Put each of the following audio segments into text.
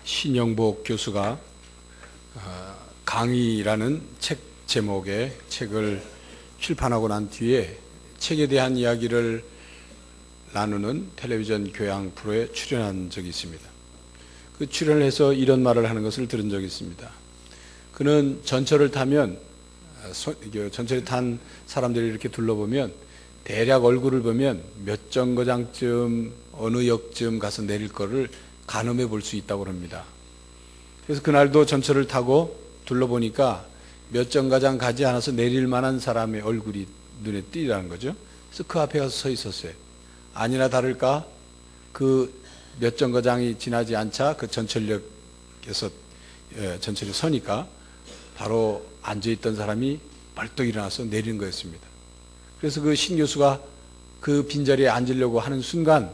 신영복 교수가 강의라는 책 제목의 책을 출판하고 난 뒤에 책에 대한 이야기를 나누는 텔레비전 교양 프로에 출연한 적이 있습니다. 그 출연을 해서 이런 말을 하는 것을 들은 적이 있습니다. 그는 전철을 타면 전철에 탄 사람들이 이렇게 둘러보면 대략 얼굴을 보면 몇 정거장쯤 어느 역쯤 가서 내릴 거를 가늠해 볼 수 있다고 합니다. 그래서 그날도 전철을 타고 둘러보니까 몇 정거장 가지 않아서 내릴 만한 사람의 얼굴이 눈에 띄라는 거죠. 그래서 그 앞에 가서 서 있었어요. 아니나 다를까 그 몇 정거장이 지나지 않자 그 전철역에서 전철에 서니까 바로 앉아있던 사람이 벌떡 일어나서 내리는 거였습니다. 그래서 그 신 교수가 그 빈자리에 앉으려고 하는 순간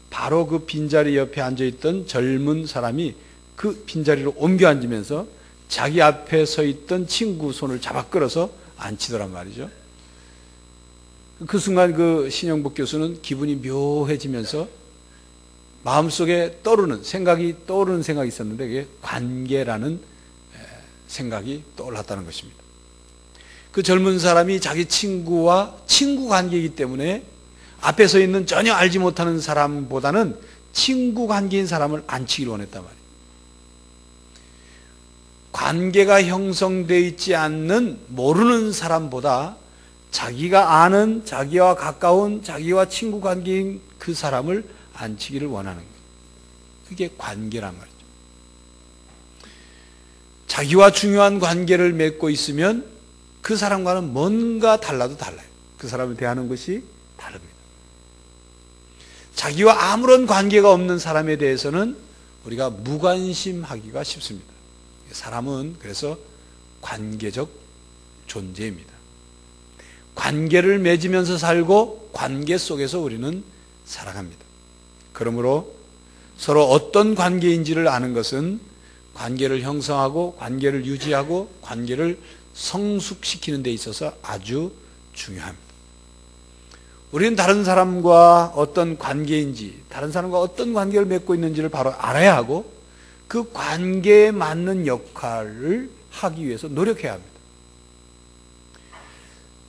바로 그 빈자리 옆에 앉아있던 젊은 사람이 그 빈자리로 옮겨 앉으면서 자기 앞에 서 있던 친구 손을 잡아 끌어서 앉히더란 말이죠. 그 순간 그 신영복 교수는 기분이 묘해지면서 마음속에 떠오르는 생각이 있었는데 그게 관계라는 생각이 떠올랐다는 것입니다. 그 젊은 사람이 자기 친구와 친구 관계이기 때문에 앞에 서 있는 전혀 알지 못하는 사람보다는 친구 관계인 사람을 앉히기를 원했단 말이에요. 관계가 형성되어 있지 않는 모르는 사람보다 자기가 아는 자기와 가까운 자기와 친구 관계인 그 사람을 앉히기를 원하는 거예요. 그게 관계란 말이죠. 자기와 중요한 관계를 맺고 있으면 그 사람과는 뭔가 달라도 달라요. 그 사람을 대하는 것이 다릅니다. 자기와 아무런 관계가 없는 사람에 대해서는 우리가 무관심하기가 쉽습니다. 사람은 그래서 관계적 존재입니다. 관계를 맺으면서 살고 관계 속에서 우리는 살아갑니다. 그러므로 서로 어떤 관계인지를 아는 것은 관계를 형성하고 관계를 유지하고 관계를 성숙시키는 데 있어서 아주 중요합니다. 우리는 다른 사람과 어떤 관계인지, 다른 사람과 어떤 관계를 맺고 있는지를 바로 알아야 하고 그 관계에 맞는 역할을 하기 위해서 노력해야 합니다.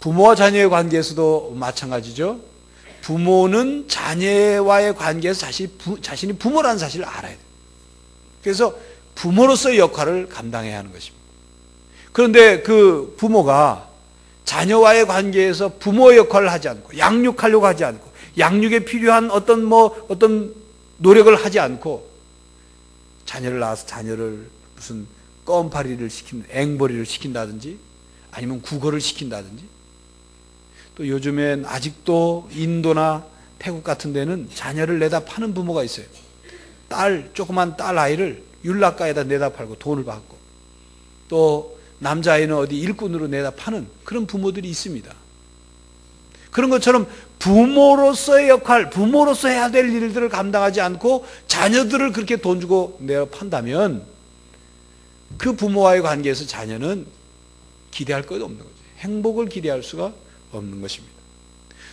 부모와 자녀의 관계에서도 마찬가지죠. 부모는 자녀와의 관계에서 자신이 부모라는 사실을 알아야 돼요. 그래서 부모로서의 역할을 감당해야 하는 것입니다. 그런데 그 부모가 자녀와의 관계에서 부모의 역할을 하지 않고 양육하려고 하지 않고 양육에 필요한 어떤 노력을 하지 않고 자녀를 낳아서 자녀를 무슨 껌파리를 앵벌이를 시킨다든지 아니면 국어를 시킨다든지 또 요즘엔 아직도 인도나 태국 같은 데는 자녀를 내다 파는 부모가 있어요. 조그만 딸 아이를 율락가에다 내다 팔고 돈을 받고 또 남자아이는 어디 일꾼으로 내다 파는 그런 부모들이 있습니다. 그런 것처럼 부모로서의 역할, 부모로서 해야 될 일들을 감당하지 않고 자녀들을 그렇게 돈 주고 내어 판다면 그 부모와의 관계에서 자녀는 기대할 것도 없는 거죠. 행복을 기대할 수가 없는 것입니다.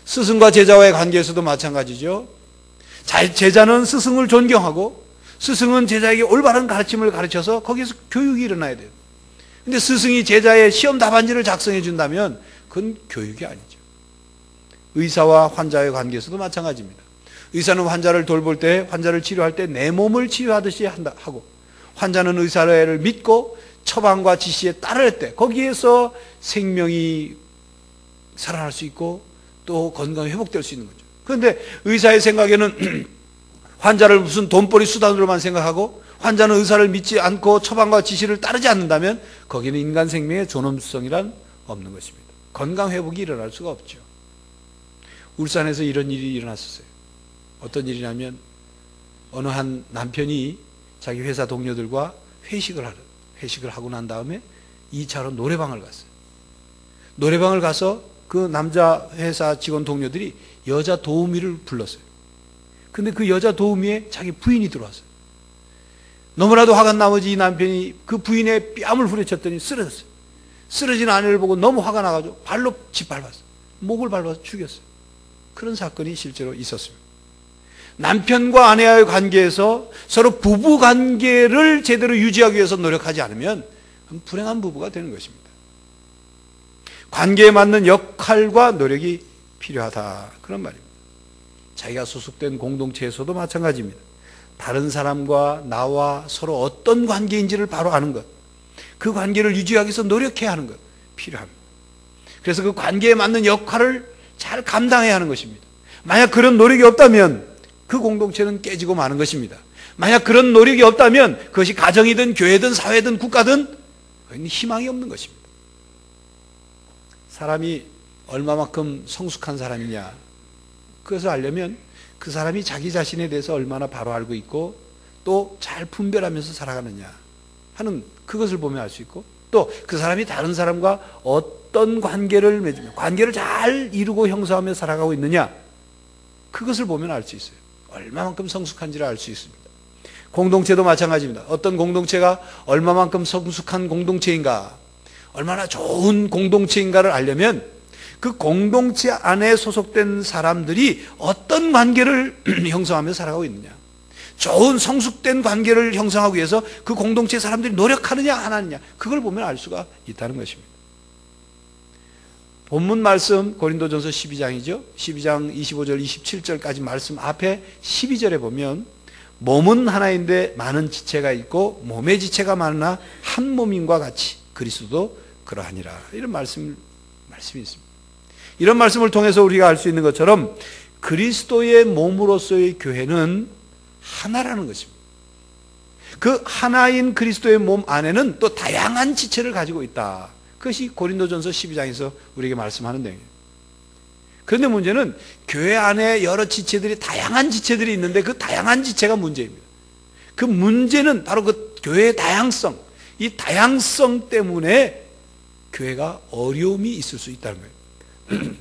스승과 제자와의 관계에서도 마찬가지죠. 제자는 스승을 존경하고 스승은 제자에게 올바른 가르침을 가르쳐서 거기서 교육이 일어나야 돼요. 근데 스승이 제자의 시험 답안지를 작성해 준다면 그건 교육이 아니죠. 의사와 환자의 관계에서도 마찬가지입니다. 의사는 환자를 돌볼 때, 환자를 치료할 때 내 몸을 치유하듯이 하고 환자는 의사를 믿고 처방과 지시에 따를 때 거기에서 생명이 살아날 수 있고 또 건강이 회복될 수 있는 거죠. 그런데 의사의 생각에는 환자를 무슨 돈벌이 수단으로만 생각하고 환자는 의사를 믿지 않고 처방과 지시를 따르지 않는다면 거기는 인간 생명의 존엄성이란 없는 것입니다. 건강 회복이 일어날 수가 없죠. 울산에서 이런 일이 일어났었어요. 어떤 일이냐면 어느 한 남편이 자기 회사 동료들과 회식을 하고 난 다음에 2차로 노래방을 갔어요. 노래방을 가서 그 남자 회사 직원 동료들이 여자 도우미를 불렀어요. 근데 그 여자 도우미에 자기 부인이 들어왔어요. 너무나도 화가 난 나머지 이 남편이 그 부인의 뺨을 후려쳤더니 쓰러졌어요. 쓰러진 아내를 보고 너무 화가 나가지고 발로 짓밟았어요. 목을 밟아서 죽였어요. 그런 사건이 실제로 있었습니다. 남편과 아내와의 관계에서 서로 부부 관계를 제대로 유지하기 위해서 노력하지 않으면 불행한 부부가 되는 것입니다. 관계에 맞는 역할과 노력이 필요하다, 그런 말입니다. 자기가 소속된 공동체에서도 마찬가지입니다. 다른 사람과 나와 서로 어떤 관계인지를 바로 아는 것, 그 관계를 유지하기 위해서 노력해야 하는 것 필요합니다. 그래서 그 관계에 맞는 역할을 잘 감당해야 하는 것입니다. 만약 그런 노력이 없다면 그 공동체는 깨지고 마는 것입니다. 만약 그런 노력이 없다면 그것이 가정이든 교회든 사회든 국가든 희망이 없는 것입니다. 사람이 얼마만큼 성숙한 사람이냐, 그것을 알려면 그 사람이 자기 자신에 대해서 얼마나 바로 알고 있고 또 잘 분별하면서 살아가느냐 하는 그것을 보면 알 수 있고, 또 그 사람이 다른 사람과 어떤 관계를 맺으며 관계를 잘 이루고 형성하며 살아가고 있느냐, 그것을 보면 알 수 있어요. 얼마만큼 성숙한지를 알 수 있습니다. 공동체도 마찬가지입니다. 어떤 공동체가 얼마만큼 성숙한 공동체인가, 얼마나 좋은 공동체인가를 알려면 그 공동체 안에 소속된 사람들이 어떤 관계를 형성하며 살아가고 있느냐, 좋은 성숙된 관계를 형성하기 위해서 그 공동체 사람들이 노력하느냐 안 하느냐, 그걸 보면 알 수가 있다는 것입니다. 본문 말씀 고린도전서 12장이죠. 12장 25절 27절까지 말씀 앞에 12절에 보면 몸은 하나인데 많은 지체가 있고 몸의 지체가 많으나 한 몸인과 같이 그리스도도 그러하니라, 이런 말씀이 있습니다. 이런 말씀을 통해서 우리가 알 수 있는 것처럼 그리스도의 몸으로서의 교회는 하나라는 것입니다. 그 하나인 그리스도의 몸 안에는 또 다양한 지체를 가지고 있다. 그것이 고린도전서 12장에서 우리에게 말씀하는 내용이에요. 그런데 문제는 교회 안에 여러 지체들이, 다양한 지체들이 있는데 그 다양한 지체가 문제입니다. 그 문제는 바로 그 교회의 다양성, 이 다양성 때문에 교회가 어려움이 있을 수 있다는 거예요.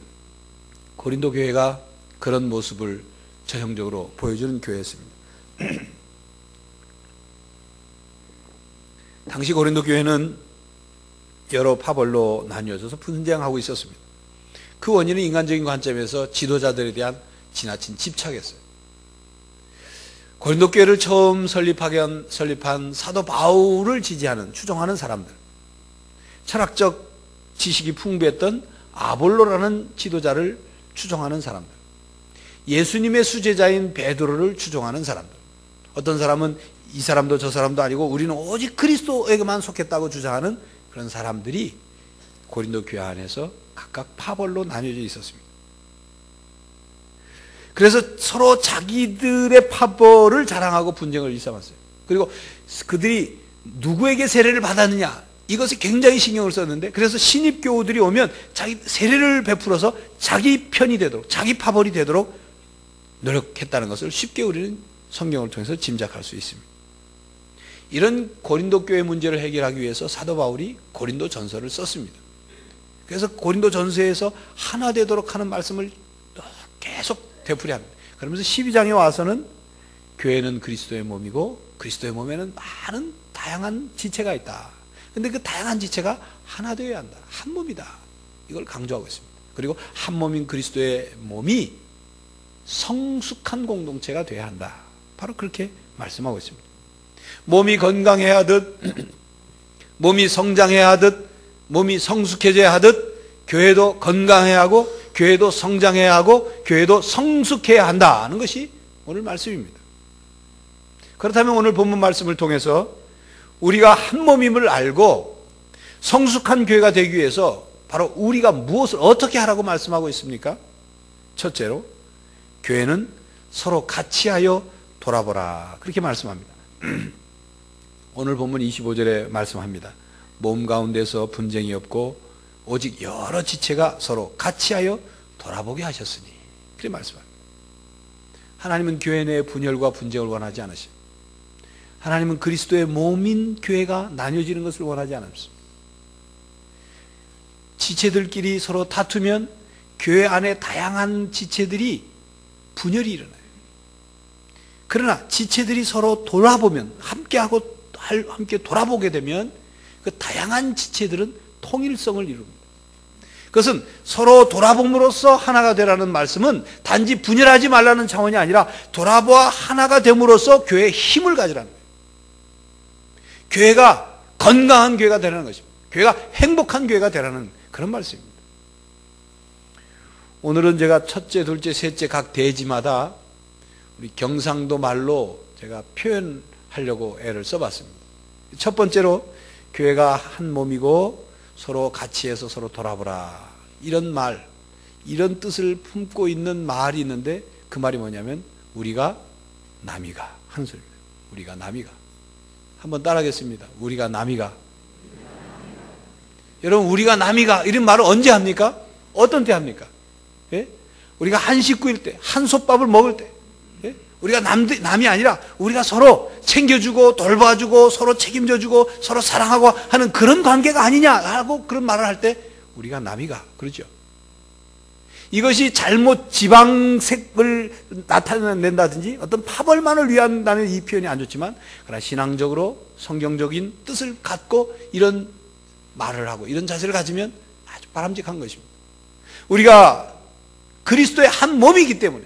고린도 교회가 그런 모습을 전형적으로 보여주는 교회였습니다. 당시 고린도 교회는 여러 파벌로 나뉘어져서 분쟁하고 있었습니다. 그 원인은 인간적인 관점에서 지도자들에 대한 지나친 집착이었어요. 고린도 교회를 처음 설립한 사도 바울을 지지하는, 추종하는 사람들, 철학적 지식이 풍부했던 아볼로라는 지도자를 추종하는 사람들, 예수님의 수제자인 베드로를 추종하는 사람들, 어떤 사람은 이 사람도 저 사람도 아니고 우리는 오직 그리스도에게만 속했다고 주장하는 그런 사람들이 고린도 교회 안에서 각각 파벌로 나뉘어져 있었습니다. 그래서 서로 자기들의 파벌을 자랑하고 분쟁을 일삼았어요. 그리고 그들이 누구에게 세례를 받았느냐, 이것에 굉장히 신경을 썼는데, 그래서 신입 교우들이 오면 자기 세례를 베풀어서 자기 편이 되도록, 자기 파벌이 되도록 노력했다는 것을 쉽게 우리는 성경을 통해서 짐작할 수 있습니다. 이런 고린도 교회 문제를 해결하기 위해서 사도 바울이 고린도 전서를 썼습니다. 그래서 고린도 전서에서 하나 되도록 하는 말씀을 계속 되풀이합니다. 그러면서 12장에 와서는 교회는 그리스도의 몸이고 그리스도의 몸에는 많은 다양한 지체가 있다. 근데 그 다양한 지체가 하나 되어야 한다. 한 몸이다. 이걸 강조하고 있습니다. 그리고 한 몸인 그리스도의 몸이 성숙한 공동체가 되어야 한다. 바로 그렇게 말씀하고 있습니다. 몸이 건강해야 하듯, 몸이 성장해야 하듯, 몸이 성숙해져야 하듯, 교회도 건강해야 하고, 교회도 성장해야 하고, 교회도 성숙해야 한다는 것이 오늘 말씀입니다. 그렇다면 오늘 본문 말씀을 통해서 우리가 한 몸임을 알고 성숙한 교회가 되기 위해서 바로 우리가 무엇을 어떻게 하라고 말씀하고 있습니까? 첫째로 교회는 서로 같이 하여 돌아보라, 그렇게 말씀합니다. 오늘 본문 25절에 말씀합니다. 몸 가운데서 분쟁이 없고 오직 여러 지체가 서로 같이 하여 돌아보게 하셨으니, 그렇게 말씀합니다. 하나님은 교회 내의 분열과 분쟁을 원하지 않으십니다. 하나님은 그리스도의 몸인 교회가 나뉘어지는 것을 원하지 않습니다. 지체들끼리 서로 다투면 교회 안에 다양한 지체들이 분열이 일어나요. 그러나 지체들이 서로 돌아보면, 함께 돌아보게 되면 그 다양한 지체들은 통일성을 이룹니다. 그것은 서로 돌아봄으로써 하나가 되라는 말씀은 단지 분열하지 말라는 차원이 아니라 돌아보아 하나가 됨으로써 교회의 힘을 가지라는 거예요. 교회가 건강한 교회가 되라는 것입니다. 교회가 행복한 교회가 되라는 그런 말씀입니다. 오늘은 제가 첫째, 둘째, 셋째 각 대지마다 우리 경상도 말로 제가 표현하려고 애를 써봤습니다. 첫 번째로 교회가 한 몸이고 서로 같이 해서 서로 돌아보라. 이런 말, 이런 뜻을 품고 있는 말이 있는데 그 말이 뭐냐면 우리가 남이가 하는 소리입니다. 우리가 남이가. 한번 따라하겠습니다. 우리가 남이가. 여러분 우리가 남이가 이런 말을 언제 합니까? 어떤 때 합니까? 예? 우리가 한 식구일 때, 한 솥밥을 먹을 때, 예? 우리가 남이 아니라 우리가 서로 챙겨주고 돌봐주고 서로 책임져주고 서로 사랑하고 하는 그런 관계가 아니냐라고 그런 말을 할 때 우리가 남이가 그러죠. 이것이 잘못 지방색을 나타낸다든지 어떤 파벌만을 위한다는 이 표현이 안 좋지만 그러나 신앙적으로 성경적인 뜻을 갖고 이런 말을 하고 이런 자세를 가지면 아주 바람직한 것입니다. 우리가 그리스도의 한 몸이기 때문에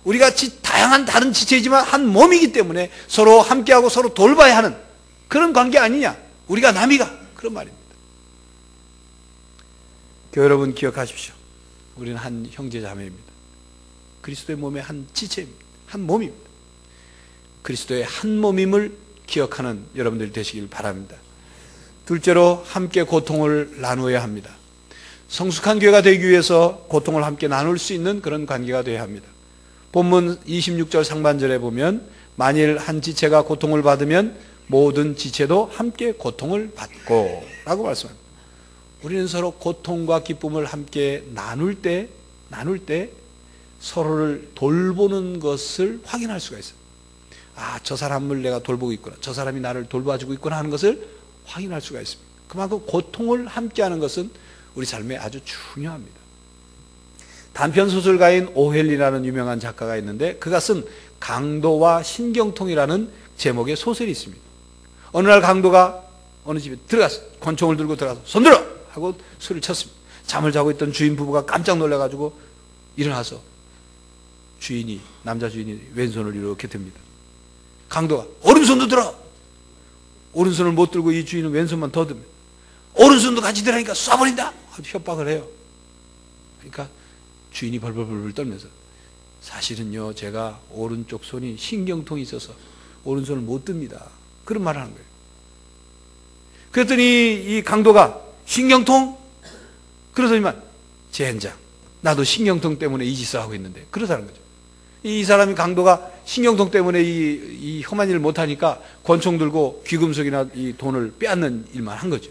우리가 다양한 다른 지체이지만 한 몸이기 때문에 서로 함께하고 서로 돌봐야 하는 그런 관계 아니냐. 우리가 남이가 그런 말입니다. 교회 여러분 기억하십시오. 우리는 한 형제자매입니다. 그리스도의 몸의 한 지체입니다. 한 몸입니다. 그리스도의 한 몸임을 기억하는 여러분들이 되시길 바랍니다. 둘째로 함께 고통을 나누어야 합니다. 성숙한 교회가 되기 위해서 고통을 함께 나눌 수 있는 그런 관계가 되어야 합니다. 본문 26절 상반절에 보면 만일 한 지체가 고통을 받으면 모든 지체도 함께 고통을 받고 라고 말씀합니다. 우리는 서로 고통과 기쁨을 함께 나눌 때 서로를 돌보는 것을 확인할 수가 있어요. 아, 저 사람을 내가 돌보고 있구나. 저 사람이 나를 돌봐주고 있구나 하는 것을 확인할 수가 있습니다. 그만큼 고통을 함께하는 것은 우리 삶에 아주 중요합니다. 단편소설가인 오헬리라는 유명한 작가가 있는데 그가 쓴 강도와 신경통이라는 제목의 소설이 있습니다. 어느 날 강도가 어느 집에 들어갔어요. 권총을 들고 들어가서 손들어! 하고 소리를 쳤습니다. 잠을 자고 있던 주인 부부가 깜짝 놀라가지고 일어나서 남자 주인이 왼손을 이렇게 듭니다. 강도가 오른손도 들어! 오른손을 못 들고 이 주인은 왼손만 더 듭니다. 오른손도 같이 들으니까 쏴버린다! 협박을 해요. 그러니까 주인이 벌벌벌 떨면서 사실은요 제가 오른쪽 손이 신경통이 있어서 오른손을 못 듭니다. 그런 말을 하는 거예요. 그랬더니 이 강도가 신경통? 그러더니만 젠장 나도 신경통 때문에 이 짓을 하고 있는데 그러다는 거죠. 이 사람이 강도가 신경통 때문에 이 험한 일을 못하니까 권총 들고 귀금속이나 이 돈을 빼앗는 일만 한 거죠.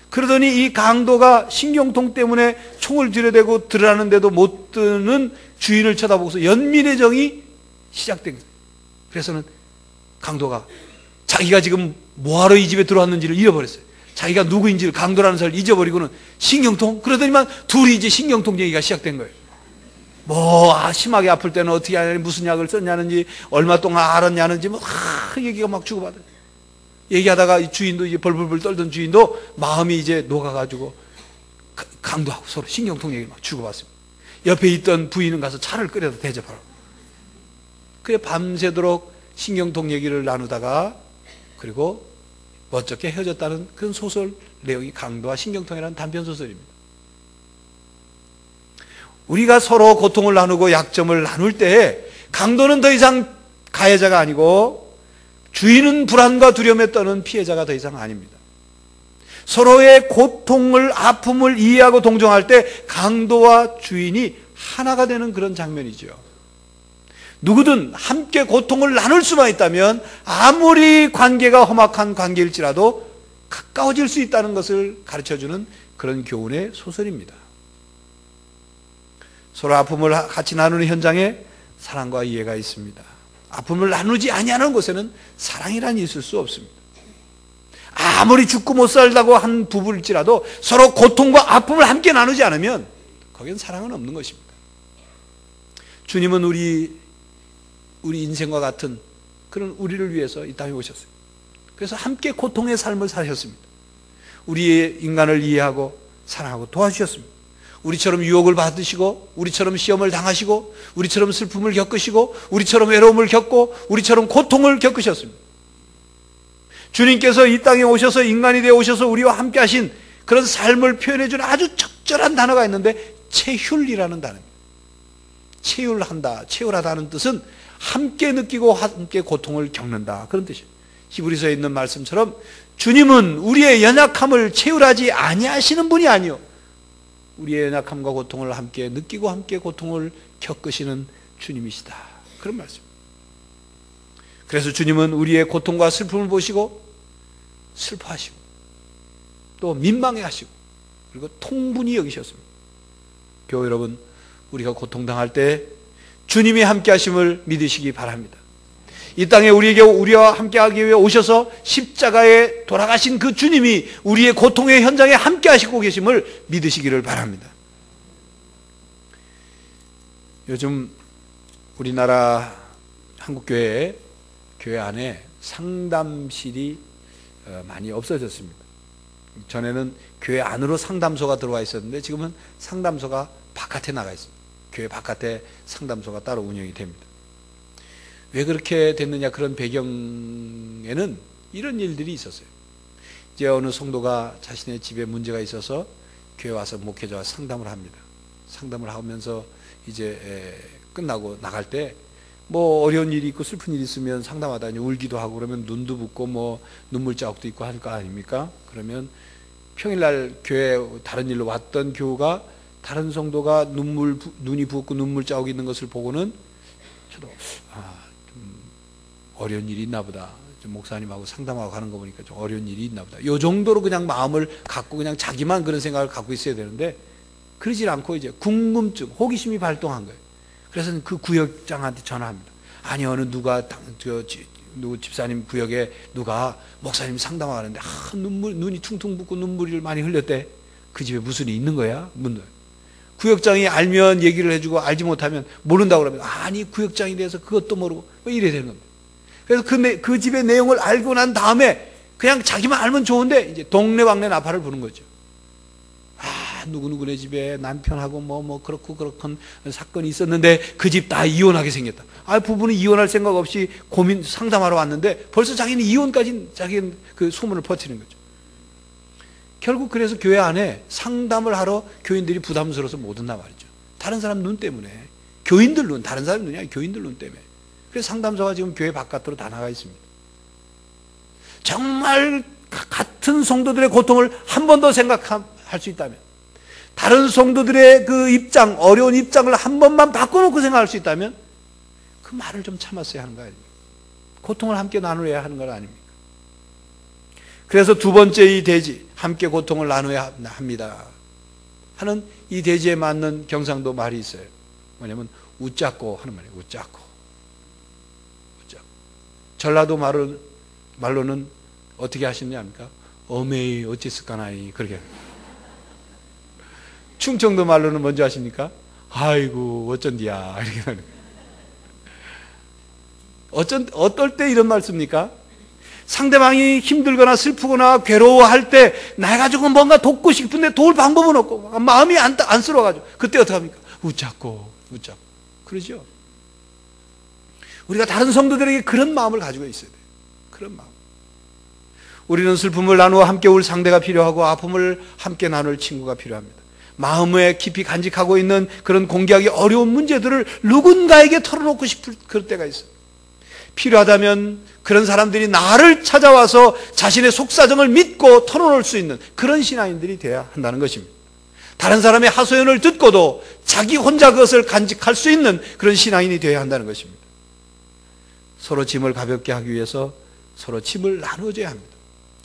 그러더니 이 강도가 신경통 때문에 총을 들여대고 들으라는데도 못 드는 주인을 쳐다보고서 연민의 정이 시작된 거예요. 그래서는 강도가 자기가 지금 뭐하러 이 집에 들어왔는지를 잃어버렸어요. 자기가 누구인지를 강도라는 사람을 잊어버리고는 신경통? 그러더니만 둘이 이제 신경통 얘기가 시작된 거예요. 심하게 아플 때는 어떻게 하냐니 무슨 약을 썼냐는지 얼마 동안 앓았냐는지 얘기가 막 주고받아요. 얘기하다가 이 주인도 이제 벌벌벌 떨던 주인도 마음이 이제 녹아가지고 강도하고 서로 신경통 얘기를 막 주고받습니다. 옆에 있던 부인은 가서 차를 끓여서 대접하라고. 그래 밤새도록 신경통 얘기를 나누다가 그리고 멋쩍게 헤어졌다는 그런 소설 내용이 강도와 신경통이라는 단편소설입니다. 우리가 서로 고통을 나누고 약점을 나눌 때 강도는 더 이상 가해자가 아니고 주인은 불안과 두려움에 떠는 피해자가 더 이상 아닙니다. 서로의 고통을 아픔을 이해하고 동정할 때 강도와 주인이 하나가 되는 그런 장면이죠. 누구든 함께 고통을 나눌 수만 있다면 아무리 관계가 험악한 관계일지라도 가까워질 수 있다는 것을 가르쳐주는 그런 교훈의 소설입니다. 서로 아픔을 같이 나누는 현장에 사랑과 이해가 있습니다. 아픔을 나누지 아니하는 곳에는 사랑이란 있을 수 없습니다. 아무리 죽고 못 살다고 한 부부일지라도 서로 고통과 아픔을 함께 나누지 않으면 거기엔 사랑은 없는 것입니다. 주님은 우리 인생과 같은 그런 우리를 위해서 이 땅에 오셨어요. 그래서 함께 고통의 삶을 사셨습니다. 우리의 인간을 이해하고 사랑하고 도와주셨습니다. 우리처럼 유혹을 받으시고, 우리처럼 시험을 당하시고, 우리처럼 슬픔을 겪으시고, 우리처럼 외로움을 겪고, 우리처럼 고통을 겪으셨습니다. 주님께서 이 땅에 오셔서 인간이 되어 오셔서 우리와 함께 하신 그런 삶을 표현해 주는 아주 적절한 단어가 있는데 체휼이라는 단어입니다. 체휼한다, 체휼하다는 뜻은 함께 느끼고 함께 고통을 겪는다, 그런 뜻이에요. 히브리서에 있는 말씀처럼 주님은 우리의 연약함을 체휼하지 아니하시는 분이 아니요, 우리의 연약함과 고통을 함께 느끼고 함께 고통을 겪으시는 주님이시다, 그런 말씀입니다. 그래서 주님은 우리의 고통과 슬픔을 보시고 슬퍼하시고 또 민망해하시고 그리고 통분히 여기셨습니다. 교회 여러분, 우리가 고통당할 때 주님이 함께 하심을 믿으시기 바랍니다. 이 땅에 우리와 함께 하기 위해 오셔서 십자가에 돌아가신 그 주님이 우리의 고통의 현장에 함께 하시고 계심을 믿으시기를 바랍니다. 요즘 우리나라 한국교회에 교회 안에 상담실이 많이 없어졌습니다. 전에는 교회 안으로 상담소가 들어와 있었는데 지금은 상담소가 바깥에 나가 있습니다. 교회 바깥에 상담소가 따로 운영이 됩니다. 왜 그렇게 됐느냐, 그런 배경에는 이런 일들이 있었어요. 이제 어느 성도가 자신의 집에 문제가 있어서 교회 와서 목회자와 상담을 합니다. 상담을 하면서 이제 끝나고 나갈 때 뭐 어려운 일이 있고 슬픈 일이 있으면 상담하다 울기도 하고 그러면 눈도 붓고 뭐 눈물 자국도 있고 할 거 아닙니까? 그러면 평일날 교회 다른 일로 왔던 교우가 다른 성도가 눈이 부었고 눈물 자국이 있는 것을 보고는 저도 좀 어려운 일이 있나 보다, 좀 목사님하고 상담하고 가는 거 보니까 좀 어려운 일이 있나 보다, 요 정도로 그냥 마음을 갖고 그냥 자기만 그런 생각을 갖고 있어야 되는데 그러질 않고 이제 궁금증, 호기심이 발동한 거예요. 그래서 그 구역장한테 전화합니다. 아니 어느 누구 집사님 구역에 누가 목사님 상담하는데 눈이 퉁퉁 붓고 눈물을 많이 흘렸대. 그 집에 무슨 일이 있는 거야? 구역장이 알면 얘기를 해주고 알지 못하면 모른다고 그러면 아니 구역장에 대해서 그것도 모르고 뭐 이래야 되는 겁니다. 그래서 그 집의 내용을 알고 난 다음에 그냥 자기만 알면 좋은데 이제 동네방네 나팔을 부는 거죠. 누구누구네 집에 남편하고 뭐 그렇고 그렇건 사건이 있었는데 그 집 다 이혼하게 생겼다. 부부는 이혼할 생각 없이 고민 상담하러 왔는데 벌써 자기는 이혼까지 자기는 그 소문을 퍼뜨리는 거죠. 결국 그래서 교회 안에 상담을 하러 교인들이 부담스러워서 못 온단 말이죠. 다른 사람 눈 때문에. 교인들 눈, 다른 사람 눈이 아니라 교인들 눈 때문에. 그래서 상담소가 지금 교회 바깥으로 다 나가 있습니다. 정말 같은 성도들의 고통을 한 번 더 생각할 수 있다면, 다른 성도들의 그 입장, 어려운 입장을 한 번만 바꿔놓고 생각할 수 있다면 그 말을 좀 참았어야 하는 거 아닙니까? 고통을 함께 나누어야 하는 건 아닙니까? 그래서 두 번째 이 대지, 함께 고통을 나누어야 합니다 하는 이 대지에 맞는 경상도 말이 있어요. 뭐냐면 웃자고 하는 말이에요. 웃자고. 전라도 말로는 어떻게 하시느냐 합니까? 어메이 어찌했을까나이, 그렇게. 충청도 말로는 뭔지 아십니까? 아이고 어쩐디야, 이렇게 하는 거예요. 어떨 때 이런 말 씁니까? 상대방이 힘들거나 슬프거나 괴로워할 때 내가 조금 뭔가 돕고 싶은데 도울 방법은 없고 마음이 안쓰러워가지고 그때 어떻게 합니까? 웃자고 그러죠. 우리가 다른 성도들에게 그런 마음을 가지고 있어야 돼요. 그런 마음. 우리는 슬픔을 나누어 함께 울 상대가 필요하고 아픔을 함께 나눌 친구가 필요합니다. 마음에 깊이 간직하고 있는 그런 공개하기 어려운 문제들을 누군가에게 털어놓고 싶을 그럴 때가 있어요. 필요하다면 그런 사람들이 나를 찾아와서 자신의 속사정을 믿고 털어놓을 수 있는 그런 신앙인들이 되어야 한다는 것입니다. 다른 사람의 하소연을 듣고도 자기 혼자 그것을 간직할 수 있는 그런 신앙인이 되어야 한다는 것입니다. 서로 짐을 가볍게 하기 위해서 서로 짐을 나눠줘야 합니다.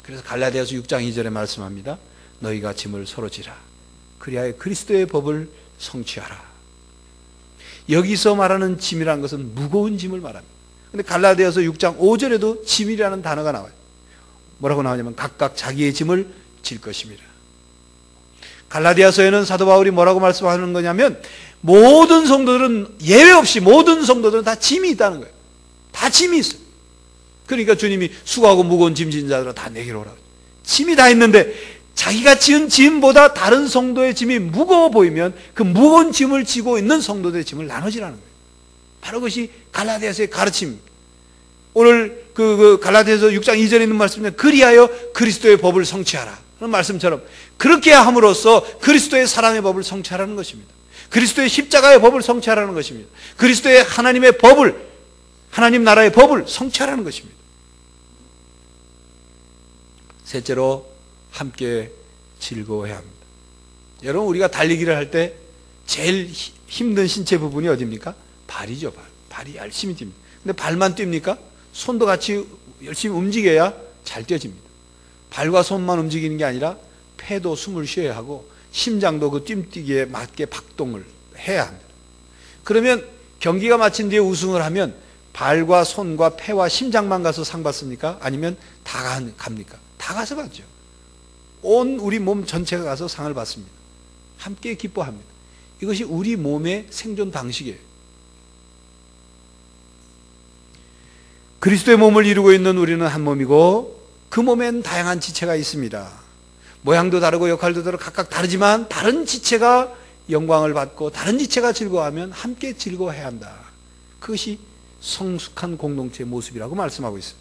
그래서 갈라디아서 6장 2절에 말씀합니다. 너희가 짐을 서로 지라. 그리하여 그리스도의 법을 성취하라. 여기서 말하는 짐이라는 것은 무거운 짐을 말합니다. 근데 갈라디아서 6장 5절에도 짐이라는 단어가 나와요. 뭐라고 나오냐면 각각 자기의 짐을 질 것입니다. 갈라디아서에는 사도 바울이 뭐라고 말씀하는 거냐면 모든 성도들은 예외 없이 모든 성도들은 다 짐이 있다는 거예요. 다 짐이 있어요. 그러니까 주님이 수고하고 무거운 짐진 자들아 다 내게로 오라. 짐이 다 있는데 자기가 지은 짐보다 다른 성도의 짐이 무거워 보이면 그 무거운 짐을 지고 있는 성도들의 짐을 나눠지라는 거예요. 바로 그것이 갈라디아서의 가르침입니다. 오늘 그 갈라디아서 6장 2절에 있는 말씀은 그리하여 그리스도의 법을 성취하라 그런 말씀처럼 그렇게 함으로써 그리스도의 사랑의 법을 성취하라는 것입니다. 그리스도의 십자가의 법을 성취하라는 것입니다. 그리스도의 하나님의 법을, 하나님 나라의 법을 성취하라는 것입니다. 셋째로 함께 즐거워해야 합니다. 여러분, 우리가 달리기를 할 때 제일 힘든 신체 부분이 어디입니까? 발이죠. 발이 열심히 뜁니다. 근데 발만 뜁니까? 손도 같이 열심히 움직여야 잘 뛰어집니다. 발과 손만 움직이는 게 아니라 폐도 숨을 쉬어야 하고 심장도 그 뛴뛰기에 맞게 박동을 해야 합니다. 그러면 경기가 마친 뒤에 우승을 하면 발과 손과 폐와 심장만 가서 상 받습니까? 아니면 다 갑니까? 다 가서 받죠. 온 우리 몸 전체가 가서 상을 받습니다. 함께 기뻐합니다. 이것이 우리 몸의 생존 방식이에요. 그리스도의 몸을 이루고 있는 우리는 한 몸이고 그 몸엔 다양한 지체가 있습니다. 모양도 다르고 역할도 다르고 각각 다르지만 다른 지체가 영광을 받고 다른 지체가 즐거워하면 함께 즐거워해야 한다. 그것이 성숙한 공동체의 모습이라고 말씀하고 있습니다.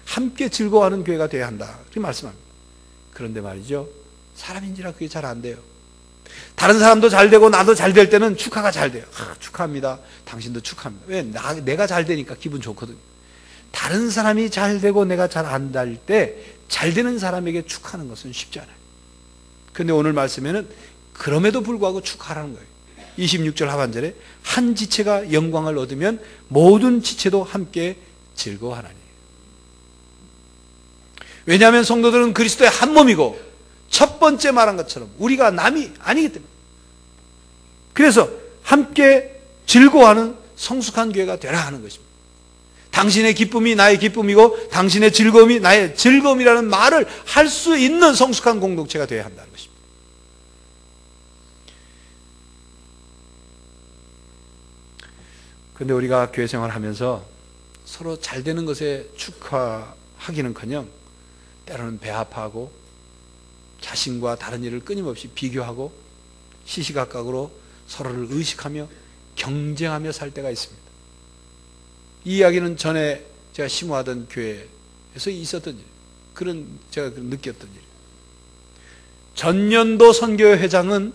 함께 즐거워하는 교회가 되어야 한다. 그렇게 말씀합니다. 그런데 말이죠, 사람인지라 그게 잘 안 돼요. 다른 사람도 잘 되고 나도 잘 될 때는 축하가 잘 돼요. 축하합니다. 당신도 축하합니다. 왜? 내가 잘 되니까 기분 좋거든요. 다른 사람이 잘 되고 내가 잘 안 될 때 잘 되는 사람에게 축하하는 것은 쉽지 않아요. 그런데 오늘 말씀에는 그럼에도 불구하고 축하하라는 거예요. 26절 하반절에 한 지체가 영광을 얻으면 모든 지체도 함께 즐거워하나니. 왜냐하면 성도들은 그리스도의 한 몸이고 첫 번째 말한 것처럼 우리가 남이 아니기 때문에, 그래서 함께 즐거워하는 성숙한 교회가 되라 하는 것입니다. 당신의 기쁨이 나의 기쁨이고 당신의 즐거움이 나의 즐거움이라는 말을 할 수 있는 성숙한 공동체가 되어야 한다는 것입니다. 그런데 우리가 교회 생활을 하면서 서로 잘 되는 것에 축하하기는커녕 때로는 배아파하고 자신과 다른 일을 끊임없이 비교하고 시시각각으로 서로를 의식하며 경쟁하며 살 때가 있습니다. 이 이야기는 전에 제가 심호하던 교회에서 있었던 일, 그런 제가 느꼈던 일. 전년도 선교회장은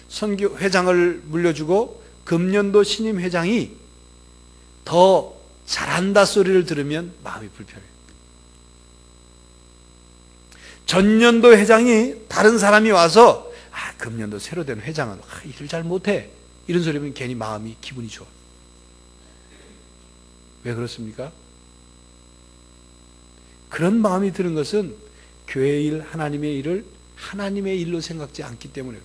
선교회장을 물려주고 금년도 신임 회장이 더 잘한다 소리를 들으면 마음이 불편해요. 전년도 회장이 다른 사람이 와서 금년도 새로 된 회장은 일을 잘 못해 이런 소리 하면 괜히 마음이 기분이 좋아. 왜 그렇습니까? 그런 마음이 드는 것은 교회의 일, 하나님의 일을 하나님의 일로 생각지 않기 때문에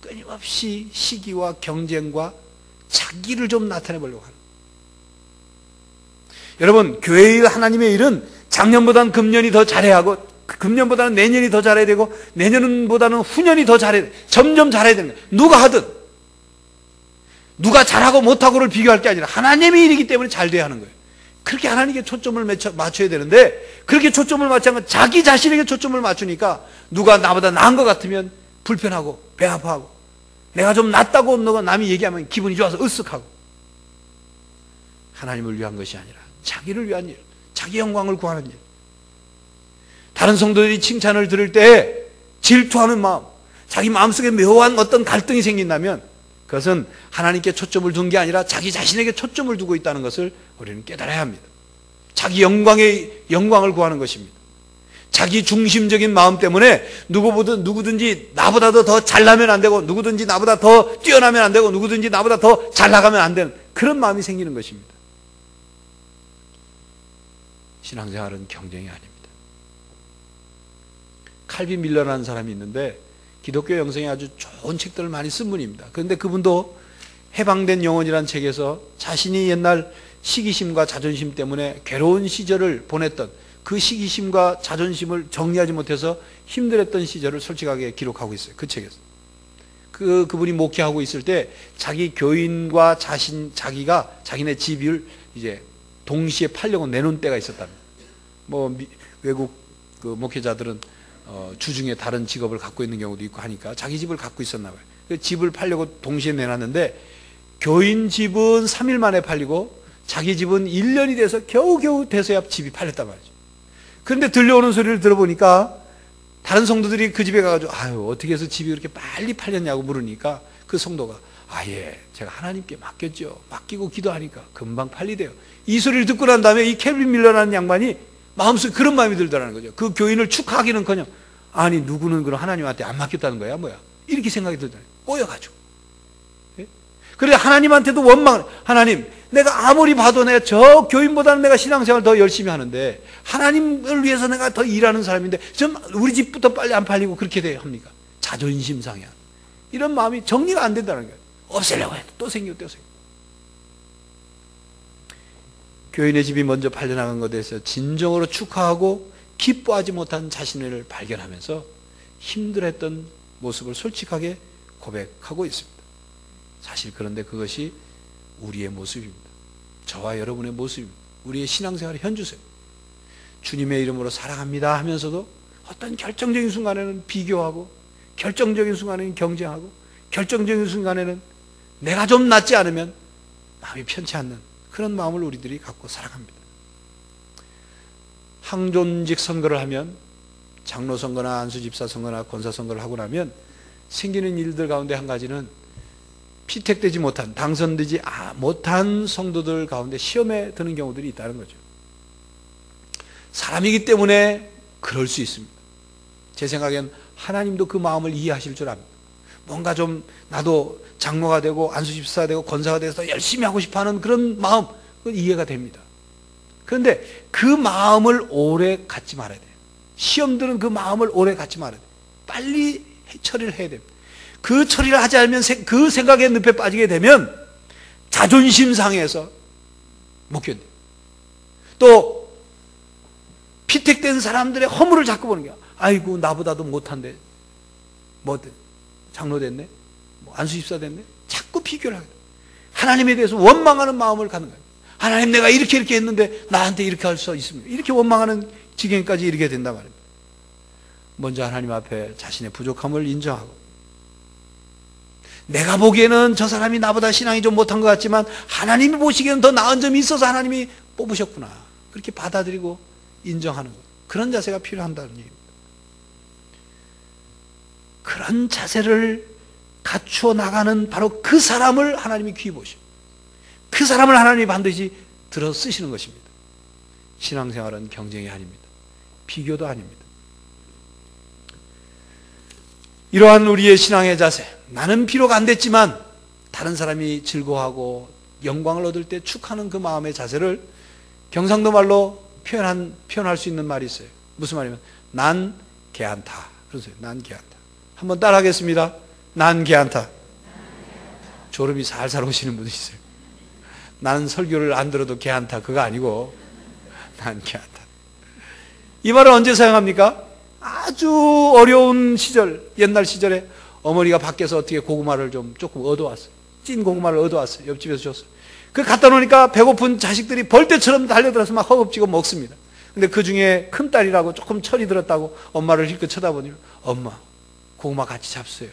끊임없이 시기와 경쟁과 자기를 좀 나타내보려고 하는. 여러분, 교회의 일, 하나님의 일은 작년보다는 금년이 더 잘해야 하고 금년보다는 내년이 더 잘해야 되고 내년보다는 후년이 더 잘해야 돼. 점점 잘해야 되는 거예요. 누가 하든. 누가 잘하고 못하고를 비교할 게 아니라 하나님의 일이기 때문에 잘 돼야 하는 거예요. 그렇게 하나님께 초점을 맞춰야 되는데 그렇게 초점을 맞추지 않고 자기 자신에게 초점을 맞추니까 누가 나보다 나은 것 같으면 불편하고 배 아파하고 내가 좀 낫다고 너가 남이 얘기하면 기분이 좋아서 으쓱하고. 하나님을 위한 것이 아니라 자기를 위한 일, 자기 영광을 구하는 일. 다른 성도들이 칭찬을 들을 때 질투하는 마음, 자기 마음속에 묘한 어떤 갈등이 생긴다면 그것은 하나님께 초점을 둔 게 아니라 자기 자신에게 초점을 두고 있다는 것을 우리는 깨달아야 합니다. 자기 영광을 구하는 것입니다. 자기 중심적인 마음 때문에 누구든지 나보다 더 잘나면 안 되고 누구든지 나보다 더 뛰어나면 안 되고 누구든지 나보다 더 잘 나가면 안 되는 그런 마음이 생기는 것입니다. 신앙생활은 경쟁이 아닙니다. 칼빈 밀러라는 사람이 있는데 기독교 영성에 아주 좋은 책들을 많이 쓴 분입니다. 그런데 그분도 해방된 영혼이라는 책에서 자신이 옛날 시기심과 자존심 때문에 괴로운 시절을 보냈던 그 시기심과 자존심을 정리하지 못해서 힘들었던 시절을 솔직하게 기록하고 있어요. 그 책에서. 그분이 목회하고 있을 때 자기 교인과 자기가 자기네 집을 이제 동시에 팔려고 내놓은 때가 있었답니다. 외국 그 목회자들은 주중에 다른 직업을 갖고 있는 경우도 있고 하니까 자기 집을 갖고 있었나 봐요. 그 집을 팔려고 동시에 내놨는데 교인 집은 3일 만에 팔리고 자기 집은 1년이 돼서 겨우겨우 돼서야 집이 팔렸단 말이죠. 그런데 들려오는 소리를 들어보니까 다른 성도들이 그 집에 가가지고 아유 어떻게 해서 집이 그렇게 빨리 팔렸냐고 물으니까 그 성도가 예 제가 하나님께 맡겼죠. 맡기고 기도하니까 금방 팔리대요. 이 소리를 듣고 난 다음에 이 켈빈 밀러라는 양반이 마음속에 그런 마음이 들더라는 거죠. 그 교인을 축하하기는커녕 아니 누구는 그럼 하나님한테 안 맡겼다는 거야 뭐야 이렇게 생각이 들더라고요. 꼬여가지고. 그래 하나님한테도 원망을 하나님 내가 아무리 봐도 내가 저 교인보다는 내가 신앙생활 더 열심히 하는데 하나님을 위해서 내가 더 일하는 사람인데 좀 우리 집부터 빨리 안 팔리고 그렇게 돼야 합니까? 자존심 상해. 이런 마음이 정리가 안 된다는 거예요. 없애려고 해도 또 생기고 또 생기고. 교인의 집이 먼저 팔려나간 것에 대해서 진정으로 축하하고 기뻐하지 못한 자신을 발견하면서 힘들었던 모습을 솔직하게 고백하고 있습니다. 사실 그런데 그것이 우리의 모습입니다. 저와 여러분의 모습입니다. 우리의 신앙생활의 현주소입니다. 주님의 이름으로 사랑합니다 하면서도 어떤 결정적인 순간에는 비교하고 결정적인 순간에는 경쟁하고 결정적인 순간에는 내가 좀 낫지 않으면 마음이 편치 않는 그런 마음을 우리들이 갖고 살아갑니다. 항존직 선거를 하면 장로 선거나 안수집사 선거나 권사 선거를 하고 나면 생기는 일들 가운데 한 가지는 피택되지 못한 당선되지 못한 성도들 가운데 시험에 드는 경우들이 있다는 거죠. 사람이기 때문에 그럴 수 있습니다. 제 생각엔 하나님도 그 마음을 이해하실 줄 압니다. 뭔가 좀 나도 장로가 되고 안수집사가 되고 권사가 돼서 열심히 하고 싶어하는 그런 마음 그건 이해가 됩니다. 그런데 그 마음을 오래 갖지 말아야 돼요. 시험들은 그 마음을 오래 갖지 말아야 돼요. 빨리 처리를 해야 됩니다. 그 처리를 하지 않으면 그 생각의 늪에 빠지게 되면 자존심 상해서 못 견뎌요. 또 피택된 사람들의 허물을 자꾸 보는 거야. 아이고 나보다도 못한데 뭐 장로 됐네 뭐 안수집사 됐네 자꾸 비교를 하게 돼. 하나님에 대해서 원망하는 마음을 갖는 거예요. 하나님 내가 이렇게 했는데 나한테 이렇게 할 수 있습니까? 이렇게 원망하는 지경까지 이르게 된단 말입니다. 먼저 하나님 앞에 자신의 부족함을 인정하고 내가 보기에는 저 사람이 나보다 신앙이 좀 못한 것 같지만 하나님이 보시기에는 더 나은 점이 있어서 하나님이 뽑으셨구나. 그렇게 받아들이고 인정하는 것. 그런 자세가 필요한다는 얘기입니다. 그런 자세를 갖추어 나가는 바로 그 사람을 하나님이 귀히 보시고 그 사람을 하나님이 반드시 들어 쓰시는 것입니다. 신앙생활은 경쟁이 아닙니다. 비교도 아닙니다. 이러한 우리의 신앙의 자세, 나는 비록 안 됐지만 다른 사람이 즐거워하고 영광을 얻을 때 축하하는 그 마음의 자세를 경상도 말로 표현할 수 있는 말이 있어요. 무슨 말이냐면 난 개안타. 그러세요. 난 개안타. 한번 따라 하겠습니다. 난 개안타. 졸음이 살살 오시는 분이 있어요. 나는 설교를 안 들어도 개안타. 그거 아니고 난 개안타. 이 말을 언제 사용합니까? 아주 어려운 시절, 옛날 시절에 어머니가 밖에서 어떻게 고구마를 좀 조금 얻어왔어요. 찐 고구마를 얻어왔어요. 옆집에서 줬어요. 그 갖다 놓으니까 배고픈 자식들이 벌떼처럼 달려들어서 막 허겁지겁 먹습니다. 근데 그 중에 큰 딸이라고 조금 철이 들었다고 엄마를 힐끗 쳐다보니 엄마, 고구마 같이 잡수세요.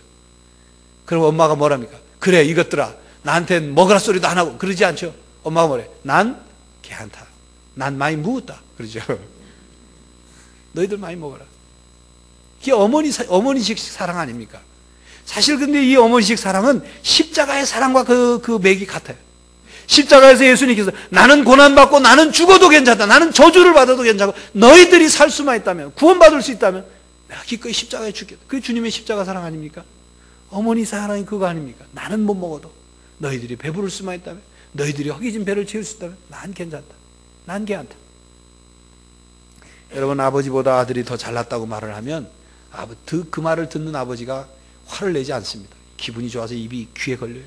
그럼 엄마가 뭐랍니까? 그래, 이것들아. 나한텐 먹으라 소리도 안 하고 그러지 않죠? 엄마가 뭐래? 난 개안타. 난 많이 묵었다. 그러죠. 너희들 많이 먹어라. 이게 어머니식 사랑 아닙니까? 사실 근데 이 어머니식 사랑은 십자가의 사랑과 그 맥이 같아요. 십자가에서 예수님께서 나는 고난받고 나는 죽어도 괜찮다. 나는 저주를 받아도 괜찮고 너희들이 살 수만 있다면 구원받을 수 있다면 내가 기꺼이 십자가에 죽겠다. 그게 주님의 십자가 사랑 아닙니까? 어머니 사랑이 그거 아닙니까? 나는 못 먹어도 너희들이 배부를 수만 있다면 너희들이 허기진 배를 채울 수 있다면 난 괜찮다. 난 괜찮다. 여러분 아버지보다 아들이 더 잘났다고 말을 하면 그 말을 듣는 아버지가 화를 내지 않습니다. 기분이 좋아서 입이 귀에 걸려요.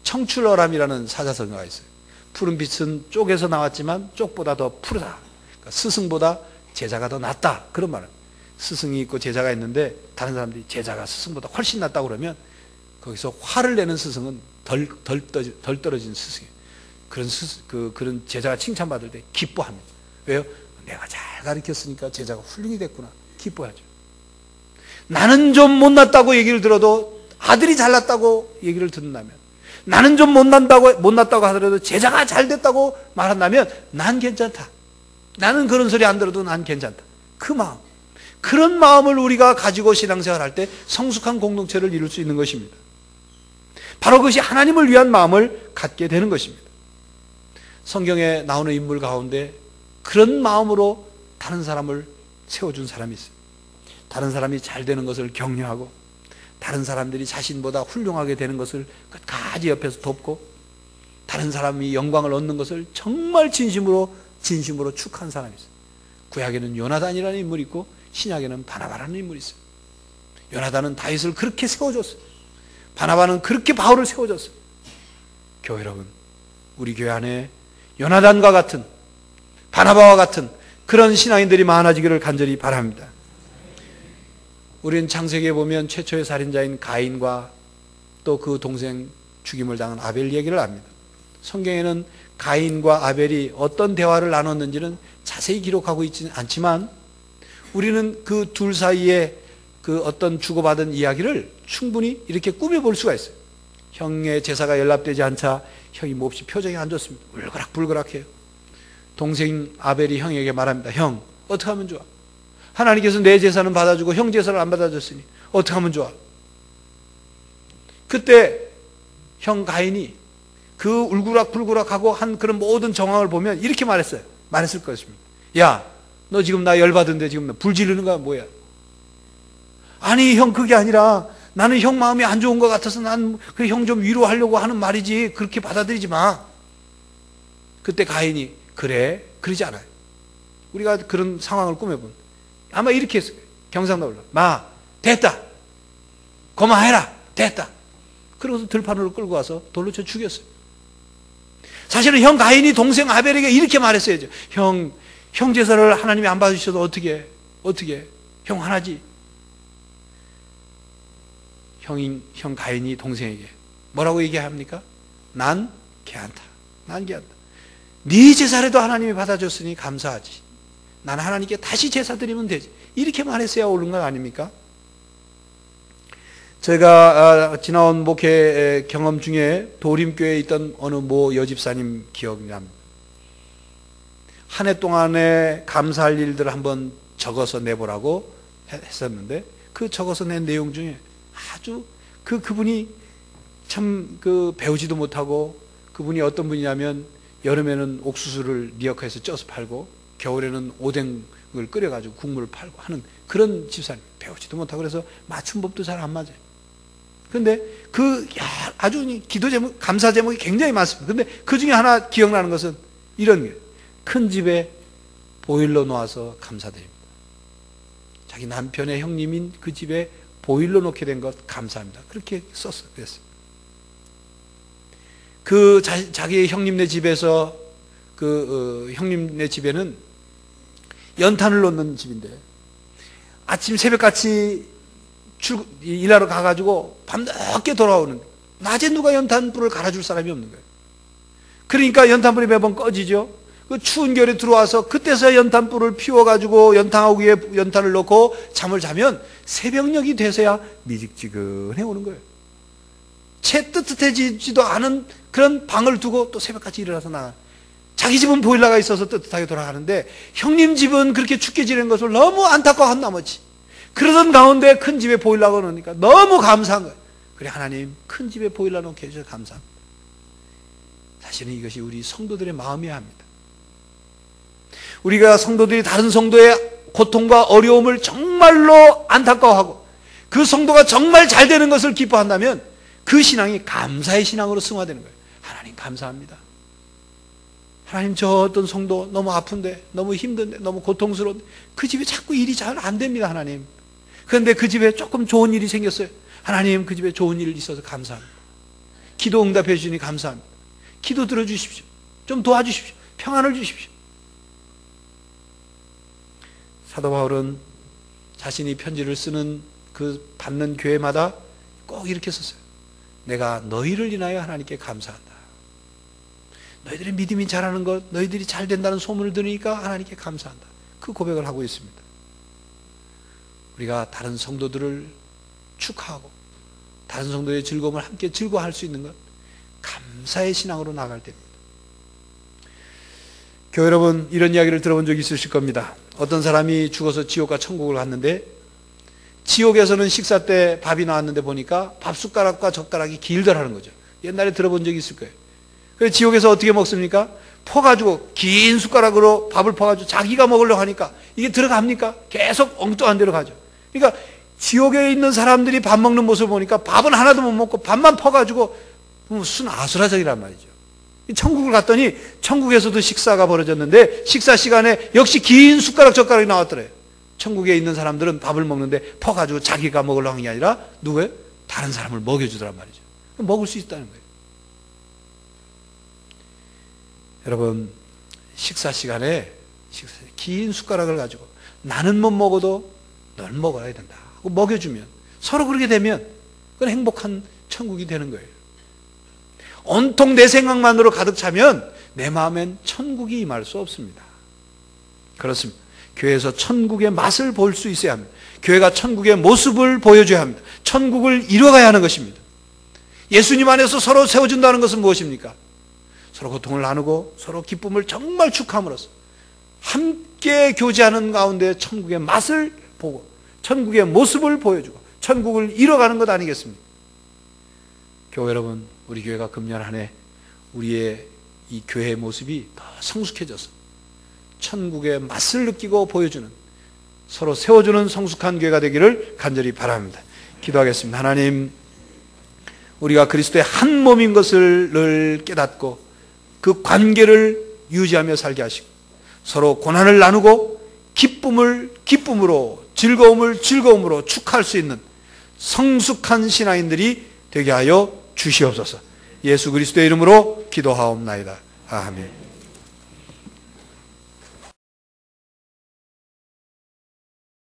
청출어람이라는 사자성어가 있어요. 푸른 빛은 쪽에서 나왔지만 쪽보다 더 푸르다. 그러니까 스승보다 제자가 더 낫다. 그런 말은 스승이 있고 제자가 있는데 다른 사람들이 제자가 스승보다 훨씬 낫다고 그러면 거기서 화를 내는 스승은 덜 떨어진 스승이에요. 그런 제자가 칭찬받을 때 기뻐합니다. 왜요? 내가 잘 가르쳤으니까 제자가 훌륭히 됐구나. 기뻐하죠. 나는 좀 못났다고 얘기를 들어도 아들이 잘났다고 얘기를 듣는다면, 나는 좀 못났다고 하더라도 제자가 잘 됐다고 말한다면 난 괜찮다. 나는 그런 소리 안 들어도 난 괜찮다. 그 마음, 그런 마음을 우리가 가지고 신앙생활 할 때 성숙한 공동체를 이룰 수 있는 것입니다. 바로 그것이 하나님을 위한 마음을 갖게 되는 것입니다. 성경에 나오는 인물 가운데 그런 마음으로 다른 사람을 세워준 사람이 있어요. 다른 사람이 잘 되는 것을 격려하고, 다른 사람들이 자신보다 훌륭하게 되는 것을 끝까지 옆에서 돕고, 다른 사람이 영광을 얻는 것을 정말 진심으로 축하한 사람이 있어요. 구약에는 요나단이라는 인물이 있고 신약에는 바나바라는 인물이 있어요. 요나단은 다윗을 그렇게 세워줬어요. 바나바는 그렇게 바울을 세워줬어요. 교회 여러분, 우리 교회 안에 요나단과 같은, 바나바와 같은 그런 신앙인들이 많아지기를 간절히 바랍니다. 우리는 창세기에 보면 최초의 살인자인 가인과 또 그 동생 죽임을 당한 아벨 얘기를 합니다. 성경에는 가인과 아벨이 어떤 대화를 나눴는지는 자세히 기록하고 있지는 않지만, 우리는 그 둘 사이에 그 어떤 주고받은 이야기를 충분히 이렇게 꾸며볼 수가 있어요. 형의 제사가 연락되지 않자 형이 몹시 표정이 안 좋습니다. 울그락불그락해요. 동생 아벨이 형에게 말합니다. 형, 어떻게 하면 좋아? 하나님께서 내 제사는 받아주고 형 제사를 안 받아줬으니 어떻게 하면 좋아? 그때 형 가인이 그 울그락불그락하고 한 그런 모든 정황을 보면 이렇게 말했을 것입니다. 야, 너 지금 나 열받은데 지금 나 불 지르는 거야 뭐야? 아니 형, 그게 아니라 나는 형 마음이 안 좋은 것 같아서 난 그 형 좀 위로하려고 하는 말이지, 그렇게 받아들이지 마. 그때 가인이 그래? 그러지 않아요. 우리가 그런 상황을 꾸며본 아마 이렇게 했어요. 경상도로 마, 됐다, 그만해라, 됐다. 그러고서 들판으로 끌고 와서 돌로 쳐 죽였어요. 사실은 형 가인이 동생 아벨에게 이렇게 말했어야죠. 형 제사를 하나님이 안 받으셔도 어떻게 형 하나지. 형 가인이 동생에게 뭐라고 얘기합니까? 난 괜찮다. 네 제사라도 하나님이 받아줬으니 감사하지. 난 하나님께 다시 제사 드리면 되지. 이렇게 말했어야 옳은 건 아닙니까? 제가 지나온 목회 경험 중에 도림교회에 있던 어느 모 여집사님 기억이 납니다. 한 해 동안에 감사할 일들을 한번 적어서 내보라고 했었는데, 그 적어서 낸 내용 중에 아주 그분이 참 배우지도 못하고, 그분이 어떤 분이냐면 여름에는 옥수수를 미역해서 쪄서 팔고 겨울에는 오뎅을 끓여가지고 국물을 팔고 하는 그런 집사님, 배우지도 못하고 그래서 맞춤법도 잘 안 맞아요. 근데 아주 기도 제목, 감사 제목이 굉장히 많습니다. 근데 그 중에 하나 기억나는 것은 이런 거예요. 큰 집에 보일러 놓아서 감사드립니다. 자기 남편의 형님인 그 집에 보일러 놓게 된 것 감사합니다. 그렇게 썼어요. 그랬어요. 자기의 형님네 집에서 형님네 집에는 연탄을 놓는 집인데, 아침 새벽같이 일하러 가가지고 밤늦게 돌아오는, 낮에 누가 연탄불을 갈아줄 사람이 없는 거예요. 그러니까 연탄불이 매번 꺼지죠. 그 추운 겨울에 들어와서 그때서야 연탄불을 피워가지고 연탄하고 위에 연탄을 넣고 잠을 자면 새벽녘이 돼서야 미직지근해 오는 거예요. 채 뜨뜻해지지도 않은 그런 방을 두고 또 새벽같이 일어나서 나가. 자기 집은 보일러가 있어서 뜨뜻하게 돌아가는데 형님 집은 그렇게 춥게 지낸 것을 너무 안타까워한 나머지, 그러던 가운데 큰 집에 보일러가 놓으니까 너무 감사한 거예요. 그래, 하나님 큰 집에 보일러 놓게 해주셔서 감사합니다. 사실은 이것이 우리 성도들의 마음이어야 합니다. 우리가 성도들이 다른 성도의 고통과 어려움을 정말로 안타까워하고 그 성도가 정말 잘 되는 것을 기뻐한다면 그 신앙이 감사의 신앙으로 승화되는 거예요. 하나님 감사합니다. 하나님, 저 어떤 성도 너무 아픈데, 너무 힘든데, 너무 고통스러운데 그 집에 자꾸 일이 잘 안 됩니다. 하나님, 그런데 그 집에 조금 좋은 일이 생겼어요. 하나님, 그 집에 좋은 일이 있어서 감사합니다. 기도 응답해 주시니 감사합니다. 기도 들어주십시오. 좀 도와주십시오. 평안을 주십시오. 사도 바울은 자신이 편지를 쓰는 그 받는 교회마다 꼭 이렇게 썼어요. 내가 너희를 인하여 하나님께 감사한다. 너희들의 믿음이 자라는 것, 너희들이 잘 된다는 소문을 들으니까 하나님께 감사한다. 그 고백을 하고 있습니다. 우리가 다른 성도들을 축하하고 다른 성도의 즐거움을 함께 즐거워할 수 있는 것, 감사의 신앙으로 나갈 때입니다. 교회 여러분, 이런 이야기를 들어본 적이 있으실 겁니다. 어떤 사람이 죽어서 지옥과 천국을 갔는데 지옥에서는 식사 때 밥이 나왔는데 보니까 밥 숟가락과 젓가락이 길더라는 거죠. 옛날에 들어본 적이 있을 거예요. 그래서 지옥에서 어떻게 먹습니까? 퍼가지고 긴 숟가락으로 밥을 퍼가지고 자기가 먹으려고 하니까 이게 들어갑니까? 계속 엉뚱한 데로 가죠. 그러니까 지옥에 있는 사람들이 밥 먹는 모습을 보니까 밥은 하나도 못 먹고 밥만 퍼가지고 무슨 아수라장이란 말이죠. 천국을 갔더니 천국에서도 식사가 벌어졌는데 식사 시간에 역시 긴 숟가락 젓가락이 나왔더래요. 천국에 있는 사람들은 밥을 먹는데 퍼가지고 자기가 먹으려고 하는 게 아니라 누구예요? 다른 사람을 먹여주더란 말이죠. 먹을 수 있다는 거예요. 여러분, 식사 시간에 긴 숟가락을 가지고 나는 못 먹어도 넌 먹어야 된다 하고 먹여주면, 서로 그렇게 되면 그건 행복한 천국이 되는 거예요. 온통 내 생각만으로 가득 차면 내 마음엔 천국이 임할 수 없습니다. 그렇습니다. 교회에서 천국의 맛을 볼 수 있어야 합니다. 교회가 천국의 모습을 보여줘야 합니다. 천국을 이뤄가야 하는 것입니다. 예수님 안에서 서로 세워준다는 것은 무엇입니까? 서로 고통을 나누고 서로 기쁨을 정말 축함으로써 함께 교제하는 가운데 천국의 맛을 보고 천국의 모습을 보여주고 천국을 이뤄가는 것 아니겠습니까? 교회 여러분, 우리 교회가 금년 한 해 우리의 이 교회의 모습이 더 성숙해져서 천국의 맛을 느끼고 보여주는, 서로 세워주는 성숙한 교회가 되기를 간절히 바랍니다. 기도하겠습니다. 하나님, 우리가 그리스도의 한 몸인 것을 늘 깨닫고 그 관계를 유지하며 살게 하시고 서로 고난을 나누고 기쁨을 기쁨으로, 즐거움을 즐거움으로 축하할 수 있는 성숙한 신앙인들이 되게 하여 주시옵소서. 예수 그리스도의 이름으로 기도하옵나이다. 아멘.